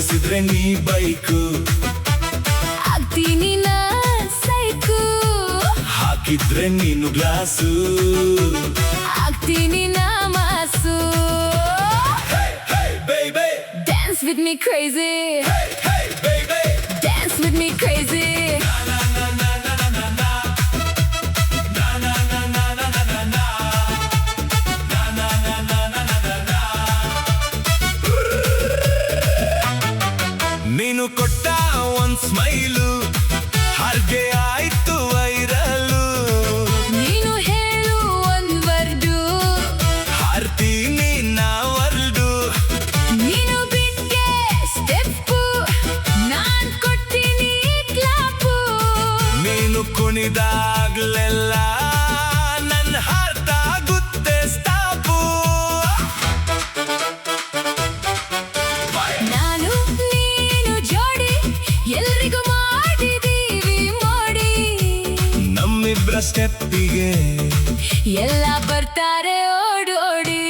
ಓಡಿಸಿದ್ರೆ ನೀ ಬೈಕು, ಆಗ್ತೀನಿ ನಾ ಸೈಕು. ಹಾಕಿದ್ರೆ ನೀನು ಗ್ಲಾಸು, ಆಗ್ತೀನಿ ನಾ ಮಾಸು. Hey baby, Dance with me crazy. hey baby, Dance with me crazy. ನೀನು ಕೊಟ್ಟ ಒಂದ್ ಸ್ಮೈಲು ಹಾಗೆ ಆಯ್ತು ವೈರಲು. ನೀನು ಹೇಳು ಒಂದ್ ವರ್ಡು, ಹಾರ್ತೀನಿ ನಾ ವರ್ಲ್ಡು. ನೀನು ಬಿಟ್ಗೆ ಸ್ಟೆಪ್ಪು, ನಾನ್ ಕೊಡ್ತೀನಿ ಕ್ಲಾಪು. ನೀನು ಕುಣಿದಾಗ್ಲೆಲ್ಲ ನನ್ನ ಹಾರ್ಟ್ ಆಗುತ್ತೆ ಸ್ಟಾಪು. ನಾನು ನೀನು ಜೋಡಿ ಎಲ್ರಿಗೂ ಮಾಡಿದೀವಿ ಮೋಡಿ. ನಮ್ಮಿಬ್ರ ಸ್ಟೆಪ್ಪಿಗೆ ಎಲ್ಲ ಬರ್ತಾರೆ ಓಡೋಡಿ.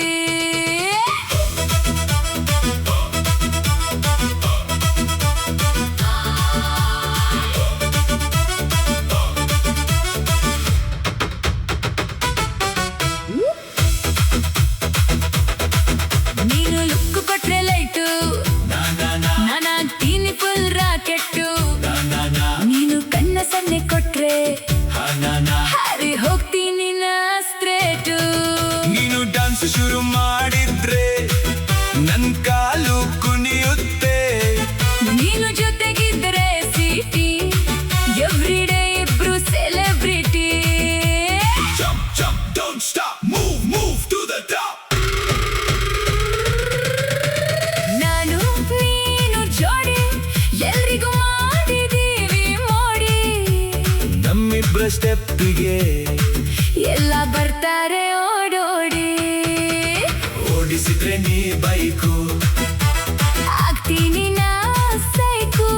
ನೀನು ಲುಕ್ ಕೊಟ್ರೆ ಲೈಟು, ನಾನಾಗ್ತೀನಿ ಫುಲ್ ರಾಕೆಟ್ಟು. ನೀನು ಕಣ್ಣ ಸನ್ನೆ ಕೊಟ್ರೆ ಹಾರಿ ಹೋಗ್ತೀನಿ ನಾ ಸ್ಟ್ರೇಟು. ನೀನು ಡ್ಯಾನ್ಸ್ ಶುರು ಮಾಡಿದ್ರೆ ನನ್ ಕಾಲು ಕುಣಿಯುತ್ತೆ. ನೀನು ಜೊತೆಗಿದ್ರೆ ಸಿಟಿ, ಎವ್ರಿಡೇ ಇಬ್ರು celebrity. Jump, jump, don't stop, move, move to the top. ನಾನು ನೀನು ಜೋಡಿ ಎಲ್ರಿಗೂ ಮಾಡಿದೀವಿ ಮೋಡಿ. ನಮ್ಮಿಬ್ರ ಸ್ಟೆಪ್ಪಿಗೆ ಎಲ್ಲ ಬರ್ತಾರೆ ಓಡೋಡಿ. ಓಡಿಸಿದ್ರೆ ನೀ ಬೈಕು, ಆಗ್ತೀನಿ ನಾ ಸೈಕು.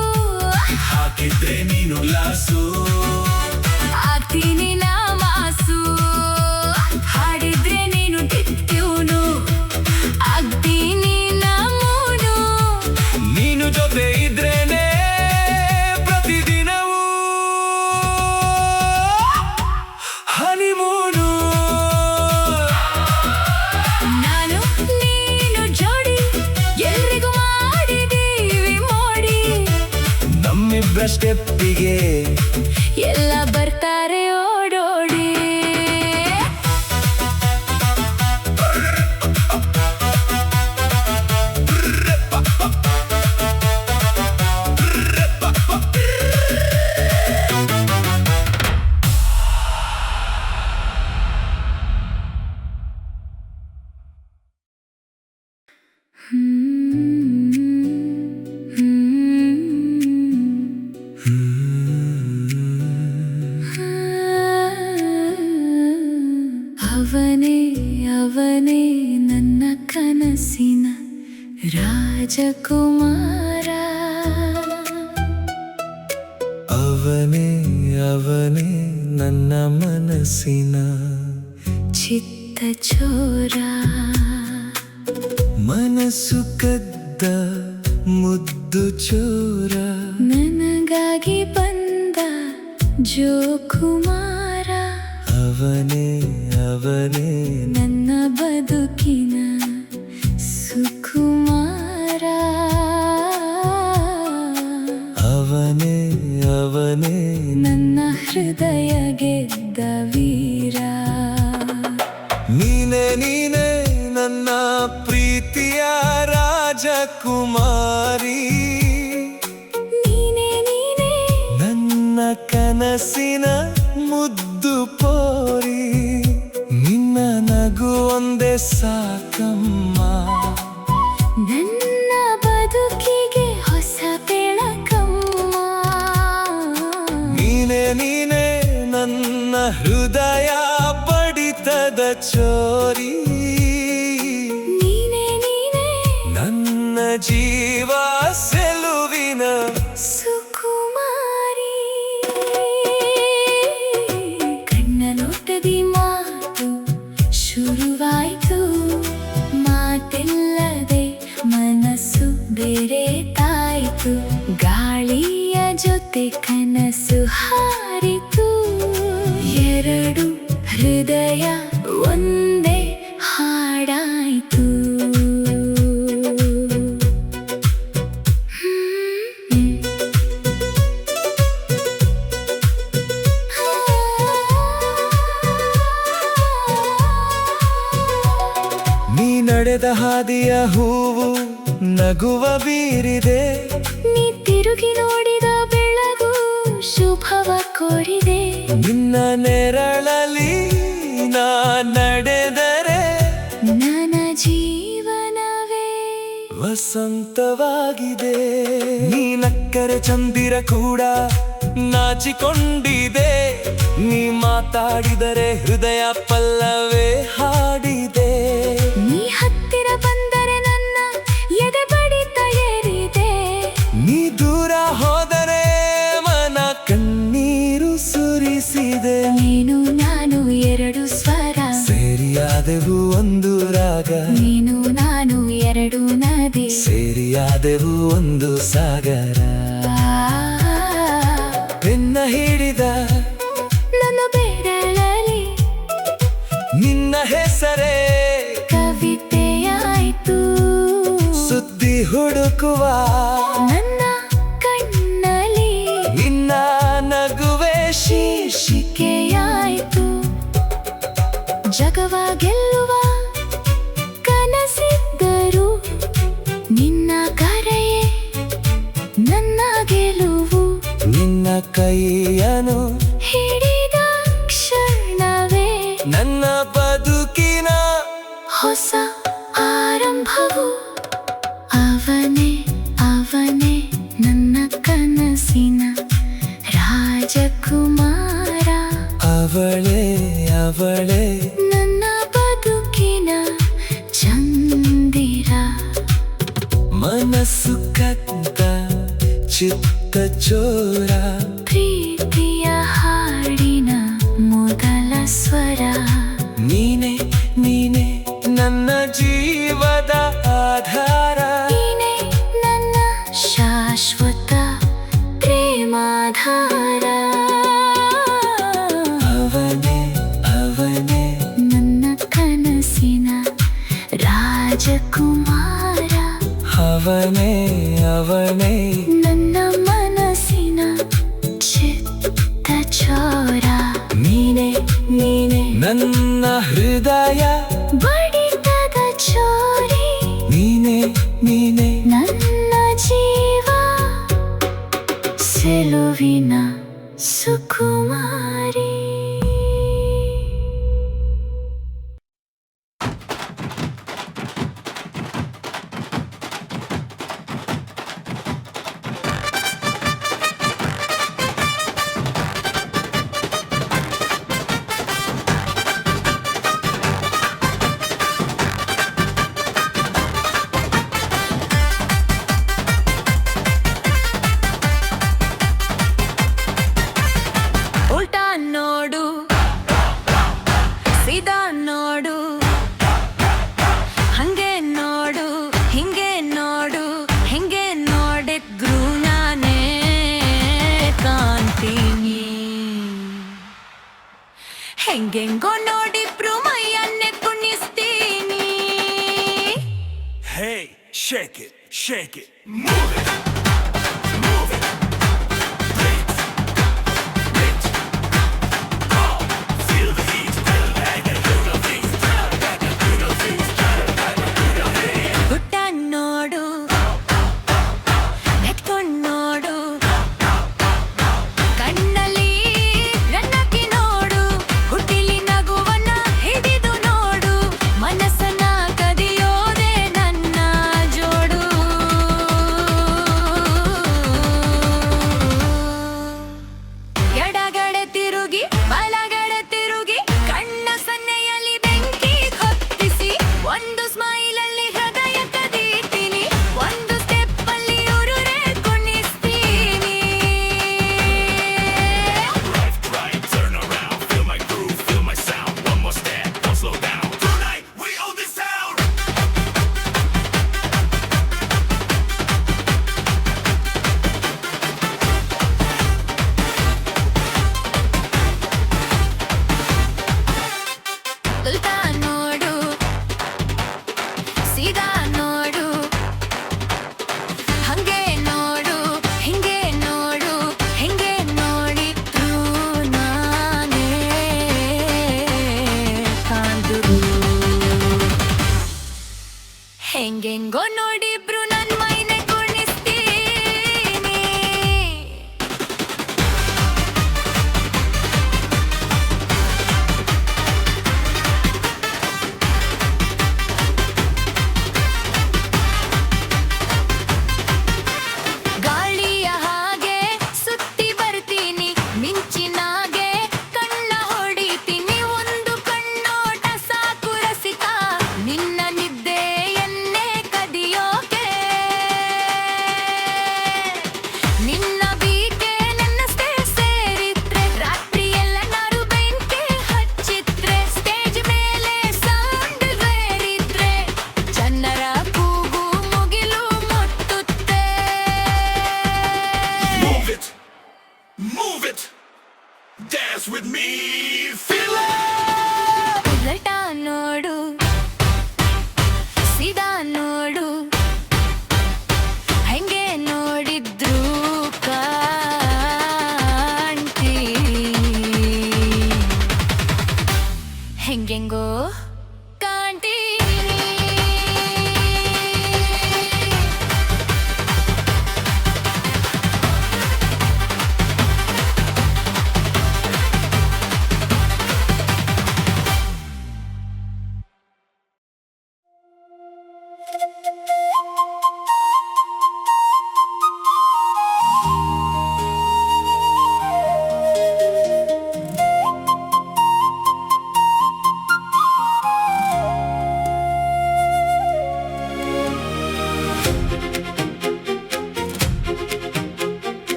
ಹಾಕಿದ್ರೆ ನೀನು ಗ್ಲಾಸು. ಆಗ್ತೀನಿ ನಾ ಮಾಸು. ಹಾಡಿದ್ರೆ ನೀನು ಟಿಟ್ಯೂನು, ಆಗ್ತೀನಿ ನಾ ಮೂನು. ನೀನು ಜೊತೆ ಇದ್ರೇನೆ ಪ್ರತಿದಿನವೂ ಹನಿಮೂನು. ನಾನು ನೀನು ಜೋಡಿ ಎಲ್ರಿಗೂ ಮಾಡಿದೀವಿ ಮೋಡಿ. ನಮ್ಮಿಬ್ರ ಸ್ಟೆಪ್ಪಿಗೆ ಎಲ್ಲ ಬರ್ತಾರೆ ಓಡೋಡಿ. ಅವನೇ ಅವನೇ ನನ್ನ ಕನಸಿನ ರಾಜಕುಮಾರ. ಅವನೇ ಅವನೇ ನನ್ನ ಮನಸ್ಸಿನ ಚಿತ್ತ ಚೋರ. ಮನಸ್ಸು ಕದ್ದ ಮುದ್ದು ಚೋರ. ನನಗಾಗಿ ಬಂದ ಜೋಕುಮಾರ. ಅವನೇ ಅವನೇ ನನ್ನ ಬದುಕಿನ ಸುಕುಮಾರ. ಅವನೇ ಅವನೇ ನನ್ನ ಹೃದಯ ಗೆದ್ದ ವೀರ. ನೀನೇ ನೀನೇ ನನ್ನ ಪ್ರೀತಿಯ ರಾಜಕುಮಾರಿ. ನೀನೇ ನೀನೇ ನನ್ನ ಕನಸಿನ ಮುದ್ದು ಪೋರಿ. ನಿನ್ನ ನಗು ಒಂದೇ ಸಾಕಮ್ಮ. ನನ್ನ ಬದುಕಿಗೆ ಹೊಸ ಬೆಳಕಮ್ಮ. ನೀನೇ ನೀನೇ ನನ್ನ ಹೃದಯ ಬಡಿತದ ಚೋರಿ. ನೀನೇ ನೀನೇ ನನ್ನ ಜೀವ ಸೆಲುವಿನ ಸುಕುಮಾರಿ. ಕಣ್ಣ ನೋಟದಿ ಮಾತು ಶುರುವಾಯ್ತು, ಮಾತಿಲ್ಲದೆ ಮನಸ್ಸು ಬೇರೆ ತಾಯಿ. ಆಯ್ತು, ಗಾಳಿಯ ಜೊತೆ ಕನಸು ಹಾರಿತು. ಎರಡು ಹೃದಯ ಒಂದೇ ಹಾಡಾಯ್ತು. ನೀ ನಡೆದ ಹಾದಿಯ ಹೂವು ನಗುವ ಬೀರಿದೆ, ನೀ ತಿರುಗಿ ನೋಡಿದ ಬೆಳಗು ಶುಭವ ಕೋರಿದೆ. ನಿನ್ನ ನೆರಳಲ್ಲಿ ನಾ ನಡೆದರೆ ನನ್ನ ಜೀವನವೇ ವಸಂತವಾಗಿದೆ. ನೀ ನಕ್ಕರೆ ಚಂದಿರ ಕೂಡ ನಾಚಿಕೊಂಡಿದೆ, ನೀ ಮಾತಾಡಿದರೆ ಹೃದಯ ಪಲ್ಲವೇ ಹಾಡಿದೆ. ನೀ ಹತ್ತಿರ ಬಂದರೆ ನನ್ನ ಎದೆ ಬಡಿತ ಏರಿದೆ. ನೀ ದೂರ ಹೋದರೆ ಮನ ಕಣ್ಣೀರು ಸುರಿಸಿದೆ. ನೀನು ನಾನು ಎರಡು ಸ್ವರ, ಸೇರಿಯಾದೆವು ಒಂದು ರಾಗ. ನೀನು ನಾನು ಎರಡು ನದಿ, ಸೇರಿಯಾದೆವು ಒಂದು ಸಾಗರ. ನಿನ್ನ ಹಿಡಿದ ನನ್ನ ಬೆರಳಲ್ಲಿ ನಿನ್ನ ಹೆಸರೇ ಕವಿತೆಯಾಯ್ತು. ಸುದ್ದಿ ಹುಡುಕುವ ನನ್ನ ಕಣ್ಣಲ್ಲಿ ನಿನ್ನ ನಗುವೆ ಶೀರ್ಷಿಕೆಯಾಯ್ತು. ಜಗವ ಗೆಲ್ಲುವ ಕನಸಿದ್ದರು, ನಿನ್ನ ಕರೆಯೇ ನನ್ನ ಗೆಲುವು. ನಿನ್ನ ಕೈಯನು ಹಿಡಿದ ಕ್ಷಣವೇ ನನ್ನ ಬದುಕಿನ ಹೊಸ ಆರಂಭವು. ಅವನೇ ಅವನೇ ನನ್ನ ಕನಸಿನ ರಾಜಕುಮಾರ. ಅವಳೇ ಅವಳೇ ನನ್ನ ಬದುಕಿನ ಚಂದಿರ. ಮನಸ್ಸು ಕದ್ದ ಚಿತ್ತ ಚೋರ, ಪ್ರೀತಿಯ ಹಾಡಿನ ಮೊದಲ ಸ್ವರ. ನೀನೆ ನೀನೆ ನನ್ನ ಜೀವದ ಆಧಾರ. ನೀನೇ ನನ್ನ ಶಾಶ್ವತ ಪ್ರೇಮಾಧಾರ. ಅವನೇ ಅವನೇ ನನ್ನ ಕನಸಿನ ರಾಜಕುಮಾರ. ಅವನೇ ಅವನೇ ನನ್ನ ಮನಸ್ಸಿನ ಚಿತ್ತ ಚೋರ. ನೀನೆ ನೀನೆ ನನ್ನ ಹೃದಯ ಬಡಿತದ ಚೋರಿ. ನೀನೆ ನೀನೆ ನನ್ನ ಜೀವ ಸೆಲುವಿನ ಸುಕುಮಾರಿ. ಉಲ್ಟಾ ನೋಡು, ಸೀದಾ ನೋಡು, ಹಂಗೆ ನೋಡು, ಹಿಂಗೆ ನೋಡು, ಹೆಂಗೆ ನೋಡಿದ್ರು ನಾನೇ ಕಾಣ್ತೀನಿ. ಹೆಂಗೆಂಗೋ ನೋಡಿಬ್ರು ಮೈಯನ್ನೇ ಕುಣಿಸ್ತೀನಿ. Hey, shake it, shake it, move it, move it. Beat, beat. Oh, feel the heat, feel like a little beat, like a little beat, like a little beat. ಗುಟ್ಟ ನೋಡು, ಎತ್ಕೊಂಡ್ ನೋಡು, ಕಣ್ಣಲ್ಲಿ ರನ್ನಕ್ಕಿ ನೋಡು, ಹುಟ್ಟಿಲಿ ನಗುವನ್ನ ಹಿಡಿದು ನೋಡು, ಮನಸ್ಸನ್ನ ಕದಿಯೋದೆ ನನ್ನ ಜೋಡು.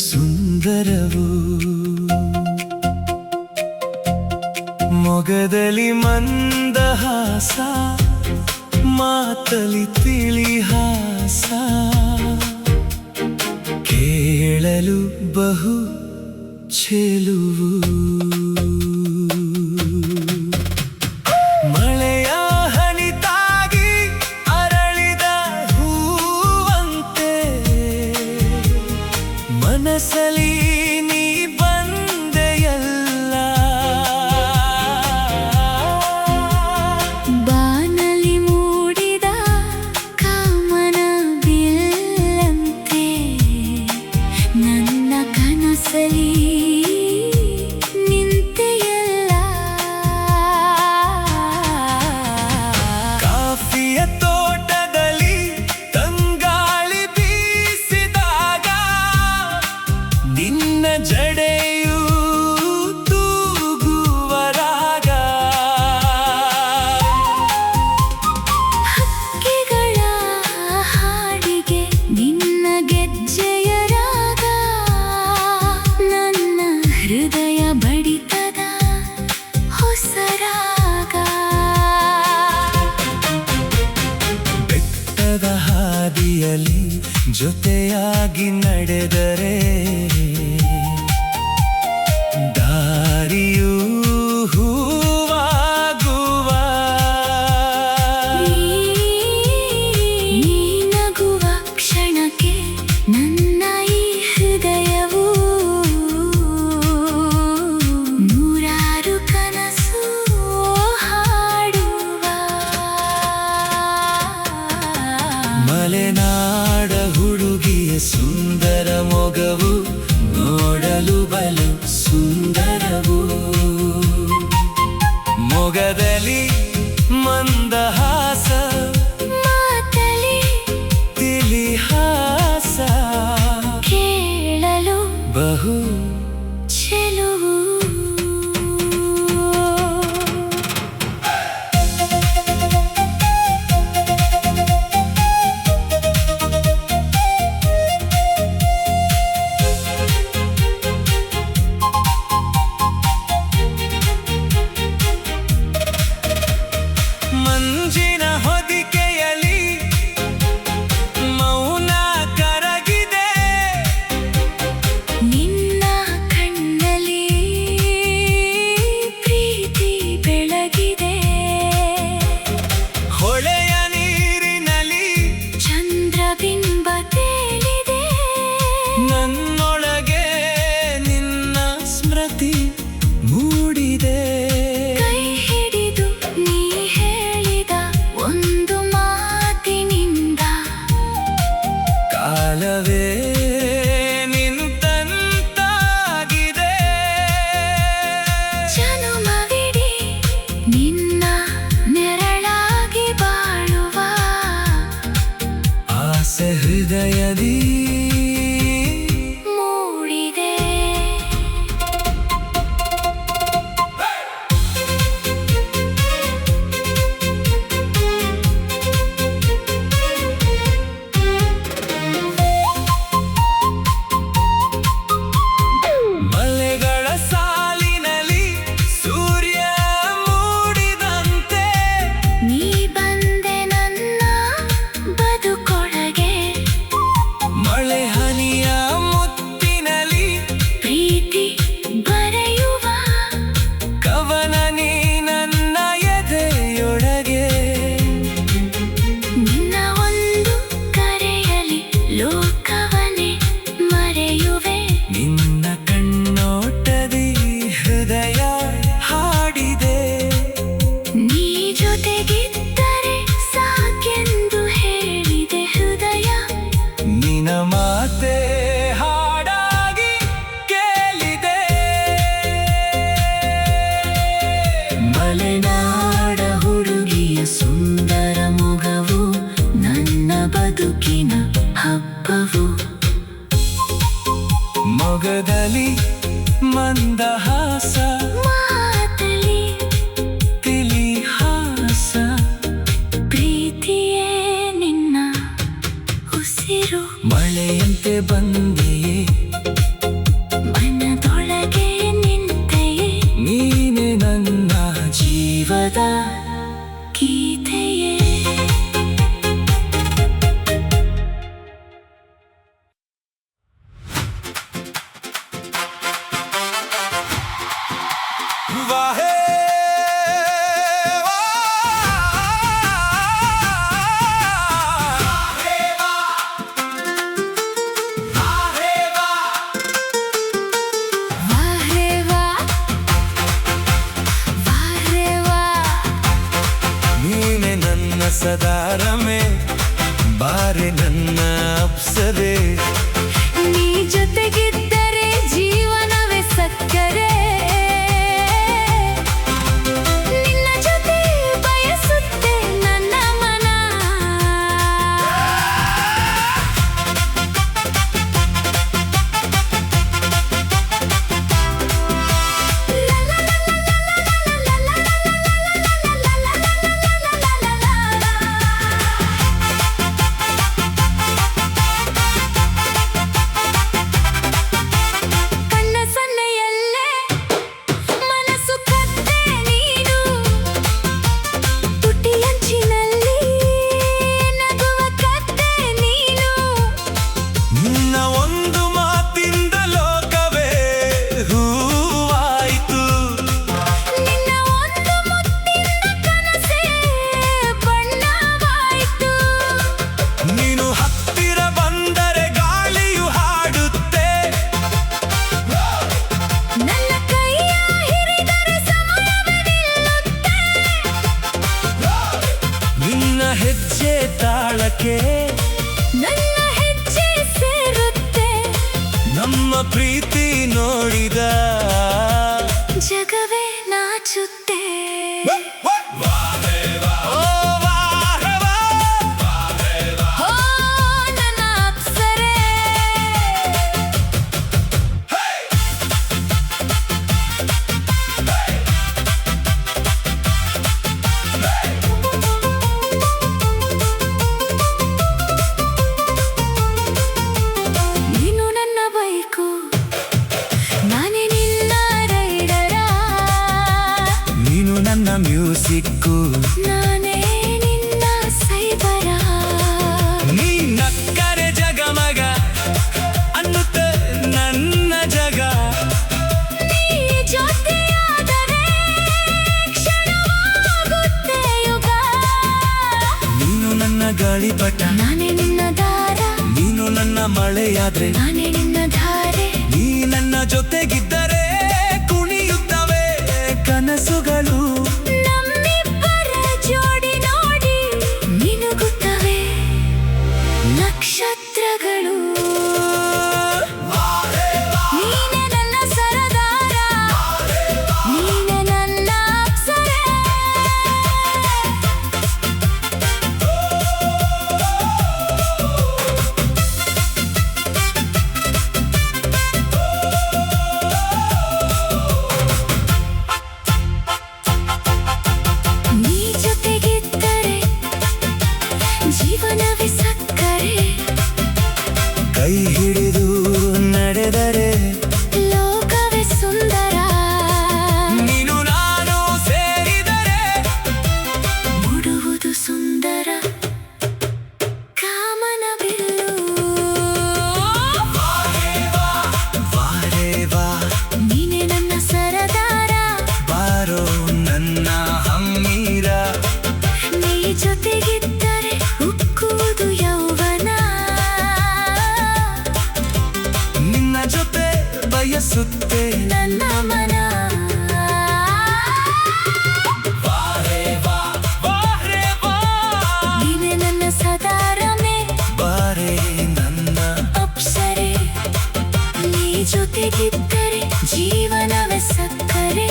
ಸುಂದರವು ಮೊಗದಲ್ಲಿ ಮಂದಹಾಸ ಮಾತಲಿ ತಿಳಿಹಾಸ ಕೇಳಲು ಬಹು ಚೆಲುವು ಮಳೆಯ ಹನಿತಾಗಿ ಅರಳಿದ ಹೂವಂತೆ ಮನಸ್ಸಲ್ಲಿ ನೀ ಬಂದೆಯಲ್ಲ ಬಾನಲಿ ಮೂಡಿದ ಕಾಮನ ಬಿಲ್ಲಂತೆ ನನ್ನ ಕನಸಲಿ ನಿಂತೆಯಲ್ಲ ಕಾಫಿಯ ತೋಟದಲ್ಲಿ ತಂಗಾಳಿ ಬೀಸಿದಾಗ ನಿನ್ನ ಜಡೆಯು ತೂಗುವ ರಾಗ ಹಕ್ಕಿಗಳ ಹಾಡಿಗೆ ನಿನ್ನ ಗೆಜ್ಜೆಯ ರಾಗ ನನ್ನ ಹೃದಯ ಬಡಿತದ ಹೊಸ ರಾಗ ಬೆಟ್ಟದ ಹಾದಿಯಲ್ಲಿ ಜೊತೆಯಾಗಿ ನಡೆದರೆ ದಾರಿಯೂ ಹೂವಾಗುವ ನೀ ನಗುವ ಕ್ಷಣಕ್ಕೆ ನನ್ನ ಈ ಹೃದಯವು ನೂರಾರು ಕನಸು ಹಾಡುವ ಮಲೆನಾಡ ಹುಡುಗಿಯ ಸುಂದರ ಮೊಗವು ನೋಡಲು ಬಲು ಸುಂದರವು ಮೊಗದಲ್ಲಿ ಮಂದಹಾಸ ಮಾತಲಿ ತಿಳಿಹಾಸ ಕೇಳಲು ಬಹು ಚೆಲುವು ಮಂಜಿನ ಹೊದಿಕೆಯಲ್ಲಿ ಮೌನ ಕರಗಿದೆ ನಿನ್ನ ಕಣ್ಣಲ್ಲಿ ಪ್ರೀತಿ ಬೆಳಗಿದೆ ಹೊಳೆಯ ನೀರಿನಲ್ಲಿ ಚಂದ್ರಬಿಂಬ ತೇಲಿದೆ ನನ್ನೊಳಗೆ ನಿನ್ನ ಸ್ಮೃತಿ ಮೂಡಿದೆ ಕೈ ಹಿಡಿದು ನೀ ಹೇಳಿದ ಒಂದು ಮಾತಿನಿಂದ ಕಾಲವೇ ನಿಂತಂತಾಗಿದೆ ಜನುಮವಿಡೀ ನಿನ್ನ ನೆರಳಾಗಿ ಬಾಳುವ ಆಸೆ ಹೃದಯದಿ ಮೂಡಿದೆ ಮಲೆಗಳ ಸಾಲಿನಲ್ಲಿ ಸೂರ್ಯ ಮೂಡಿದಂತೆ ನೀ ಬಂದೆ ನನ್ನ ಬದುಕೊಳಗೆ ಮಳೆ ಹನಿಯ ಮುತ್ತಿನಲ್ಲಿ ಪ್ರೀತಿ ಬರೆಯುವ ಕವನ ನೀ ನನ್ನ ಎದೆಯೊಳಗೆ ನಿನ್ನ ಒಂದು ಕರೆಯಲಿ ಲೋಕವನೇ ಮರೆಯುವೆ ನಿನ್ನ ಕಣ್ಣೋಟದಿ ಹೃದಯ ಹಾಡಿದೆ ನೀ ಜೊತೆಗಿದ್ದರೆ ಸಾಕೆಂದು ಹೇಳಿದೆ ಹೃದಯ ನಿನ್ನ ಮಾತೆ ಹಾಡಾಗಿ ಕೇಳಿದೆ ಮಲೆನಾಡ ಹುಡುಗಿಯ ಸುಂದರ ಮೊಗವು ನನ್ನ ಬದುಕಿನ ಹಬ್ಬವು ಮೊಗದಲ್ಲಿ ಮಂದಹಾಸ ಮಾತಲಿ ತಿಳಿಹಾಸ ಪ್ರೀತಿಯೇ ನಿನ್ನ ಉಸಿರು ಮಳೆಯಂತೆ ಬಂದೆಯೇ ಸದಾರಮೆ ಬಾರೆ ನನ್ನ ಅಪ್ಸರೆ ನೀ ಜೊತೆಗಿದ್ದರೆ ಜೀವನವೇ ಸಕ್ಕರೆ ನಿನ್ನ ಜೊತೆ ಬಯಸುತ್ತೆ ನನ್ನ ಮನ ಕಣ್ಣ ಸನ್ನೆಯಲ್ಲೇ ಮನಸ್ಸು ಕದ್ದೆ ನೀನು ತುಟಿಯಂಚಿನಲ್ಲಿ ನಗುವ ಕದ್ದೆ ನೀನು ನಿನ್ನ ಒಂದು ಮಾತಿಂದ ಲೋಕವೇ ಹೂವಾಯಿತು ನಿನ್ನ ಒಂದು ಮುತ್ತಿನ ಕನಸೇ ಬಣ್ಣವಾಯಿತು ನೀನು ಹತ್ತಿರ ಬಂದರೆ ಗಾಳಿಯು ಹಾಡುತ್ತೆ ನನ್ನ ಕೈಯ ಹಿಡಿದರೆ ಸಮಯವೇ ನಿಲ್ಲುತ್ತೆ ನಿನ್ನ ಹೆಜ್ಜೆ ತಾಳಕ್ಕೆ ನನ್ನ ಹೆಜ್ಜೆ ಸೇರುತ್ತೆ ನಮ್ಮ ಪ್ರೀತಿ ನೋಡಿದ ಜಗವೇ ನಾಚುತ್ತೆ ಓ ವಾರವಾ ಓ ನನ್ನ ಅಪ್ಸರೆ ನೀನು ನನ್ನ ಬೈಕು ನಾನೇ ನಿನ್ನ ರೈಡರ ನೀನು ನನ್ನ ಮ್ಯೂಸಿಕ್ಕು ನಾನೇ ನಿನ್ನ ಸೈಬರ ನೀ ನಕ್ಕರೆ ಜಗಮಗ ಅನ್ನುತ್ತೆ ನನ್ನ ಜಗ ನೀ ಜೊತೆಯಾದರೆ ಕ್ಷಣವಾಗುತ್ತೆ ಯುಗ ನೀನು ನನ್ನ ಗಾಳಿಪಟ ನಾನೇ ನಿನ್ನ ದಾರ ನೀನು ನನ್ನ ಮಳೆಯಾದ್ರೆ ನಾನೇ ನಿನ್ನ ಧಾರೆ ನೀ ನನ್ನ ಜೊತೆಗಿದ್ದರೆ ಕುಣಿಯುತ್ತವೆ ಕನಸುಗಳು ನಮ್ಮಿಬ್ಬರ ಜೋಡಿ ನೋಡಿ ಮಿನುಗುತ್ತವೆ ನಕ್ಷತ್ರಗಳು ನೀನೆ ನನ್ನ ಸರದಾರ ನೀನೆ ನನ್ನ ಅಪ್ಸರೆ ನೀ ಜೊತೆಗಿದ್ದರೆ ಜೀವನವೇ ಸಕ್ಕರೆ ಕೈ ಹಿಡಿದು ನಡೆದರೆ ಲೋಕವೇ ಸುಂದರ ನೀನು ನಾನು ಸೇರಿದರೆ ಮೂಡುವುದು ಸುಂದರ ಕಾಮನ ಬಿಲ್ಲು ವಾರೇ ವಾ ನೀನೆ ನನ್ನ ಸರದಾರ ಬಾರೋ ನನ್ನ ಹಮ್ಮೀರ ನೀ ಜೊತೆಗಿದ್ದರೆ ಉಕ್ಕುವುದು ಯೌವನ ನಿನ್ನ ಜೊತೆ ಬಯಸುತ್ತೆ ನನ್ನ ಮನ ವಾರೇ ವಾ ನೀನೆ ನನ್ನ ಸದಾರಮೆ ಬಾರೆ ನನ್ನ ಅಪ್ಸರೆ ನೀ ಜೊತೆಗಿದ್ದರೆ ಜೀವನವೇ ಸಕ್ಕರೆ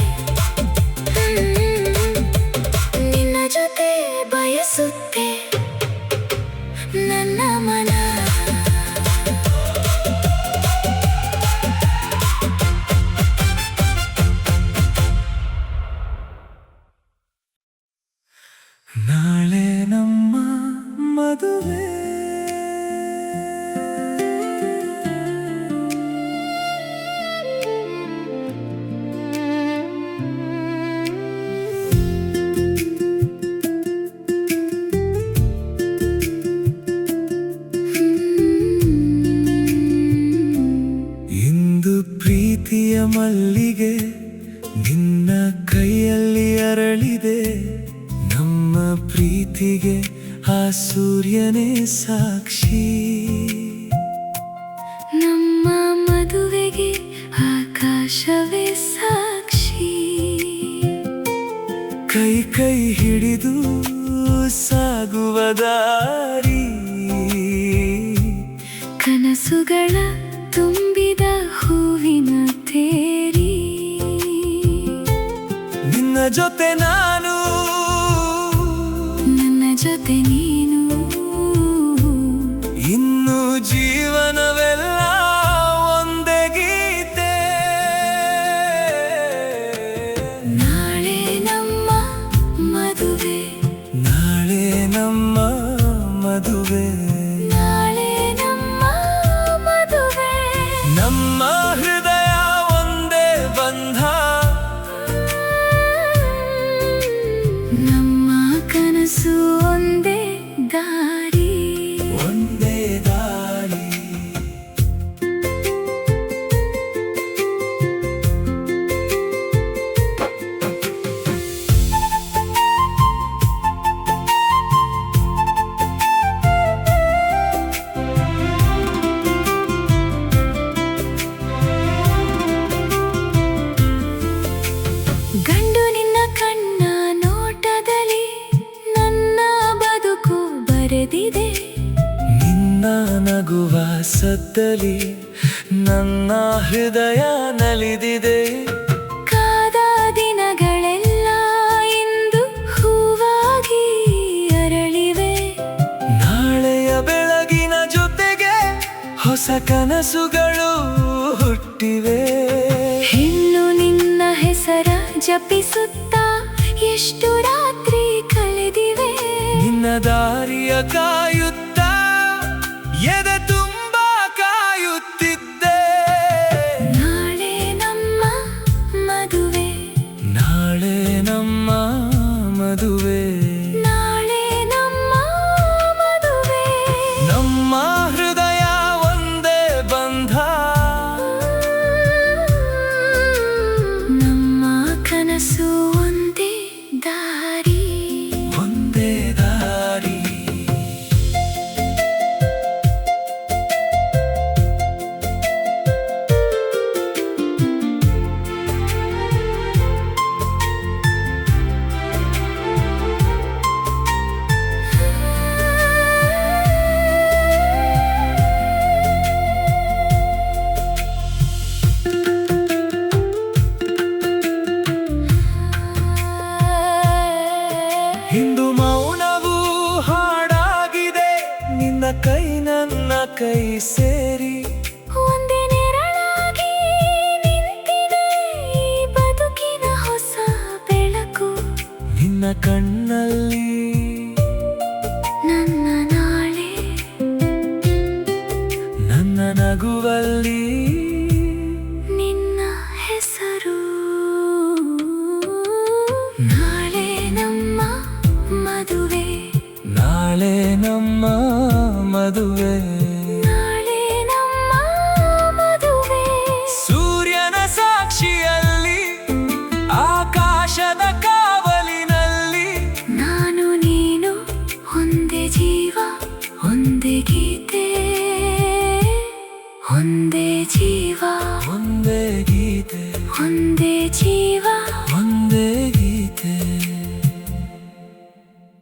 ನಿನ್ನ ಜೊತೆ ಬಯಸುತ್ತೆ ನನ್ನ ಮನ ನಾಳೆ ನಮ್ಮ ಮದುವೆ ಇಂದು ಪ್ರೀತಿಯ ಮಲ್ಲಿಗೆ ನಿನ್ನ ಕೈಯಲ್ಲಿ ಅರಳಿದೆ ನಮ್ಮ ಪ್ರೀತಿಗೆ ಆ ಸೂರ್ಯನೇ ಸಾಕ್ಷಿ ನಮ್ಮ ಮದುವೆಗೆ ಆಕಾಶವೇ ಸಾಕ್ಷಿ ಕೈ ಕೈ ಹಿಡಿದು ಸಾಗುವ ದಾರಿ ಕನಸುಗಳ ತುಂಬಿದ ಹೂವಿನ ತೇರಿ ನಿನ್ನ ಜೊತೆ ನಾನು ನನ್ನ ಜೊತೆ ನೀನು ಇನ್ನು ಜೀವನವೆಲ್ಲ ಒಂದೇ ಗೀತೆ ನಾಳೆ ನಮ್ಮ ಮದುವೆ ನಾಳೆ ನಮ್ಮ ಮದುವೆ ನಾಳೆ ನಮ್ಮ ಮದುವೆ ನಮ್ಮ ಹೃದಯ ಒಂದೇ ಬಂಧ ನಮ್ಮ ಕನಸು ಒಂದೇ ದಾರಿ ಒಂದೇ ದಾರಿ ಗಂಡು ನಿನ್ನ ಕಣ್ಣ ನೋಟದಲ್ಲಿ ನನ್ನ ಬದುಕು ಬರೆದಿದೆ ನಿನ್ನ ನಗುವ ಸದ್ದಲಿ ನನ್ನ ಹೃದಯ ನಲಿದಿದೆ ಕಾದ ದಿನಗಳೆಲ್ಲ ಇಂದು ಹೂವಾಗಿ ಅರಳಿವೆ ನಾಳೆಯ ಬೆಳಗಿನ ಜೊತೆಗೆ ಹೊಸ ಕನಸುಗಳು ಹುಟ್ಟಿವೆ ಹೆಣ್ಣು ನಿನ್ನ ಹೆಸರ ಜಪಿಸುತ್ತಾ ಎಷ್ಟು ರಾತ್ರಿ ಕಳೆದಿವೆ ನಿನ್ನ ದಾರಿಯ ಕಾಯುತ್ತಾ ಎದೆ ತುಂಬ ಕಾಯುತ್ತಿದ್ದೆ ನಾಳೆ ನಮ್ಮ ಮದುವೆ ನಾಳೆ ನಮ್ಮ ಮದುವೆ ನಾಳೆ ನಮ್ಮ ಮದುವೆ ನಮ್ಮ ಹೃದಯ ಒಂದೇ ಬಂಧ ನಮ್ಮ ಕನಸು ಒಂದೇ ದಾರಿ ಒಂದೇ ದಾರಿ ಹಿಂದು ಮೌನವು ಹಾಡಾಗಿದೆ ನಿನ್ನ ಕೈ ನನ್ನ ಕೈ ಸೇರಿ ಒಂದೇ ನೆರಳಾಗಿ ನಿಂತಿದೆ ಈ ಬದುಕಿನ ಹೊಸ ಬೆಳಕು ನಿನ್ನ ಕಣ್ಣಲ್ಲಿ ನನ್ನ ನಾಳೆ ನನ್ನ ನಗುವಲ್ಲಿ ನಿನ್ನ ಹೆಸರು ನಾಳೆ ನಮ್ಮ ಮದುವೆ ನಾಳೆ ನಮ್ಮ ಮದುವೆ ನಾಳೆ ನಮ್ಮ ಮದುವೆ ಸೂರ್ಯನ ಸಾಕ್ಷಿಯಲ್ಲಿ ಆಕಾಶದ ಕಾವಲಿನಲ್ಲಿ ನಾನು ನೀನು ಒಂದೇ ಜೀವ ಒಂದೇ ಗೀತೆ ಒಂದೇ ಜೀವ ಒಂದೇ ಗೀತೆ ಒಂದೇ ಜೀವ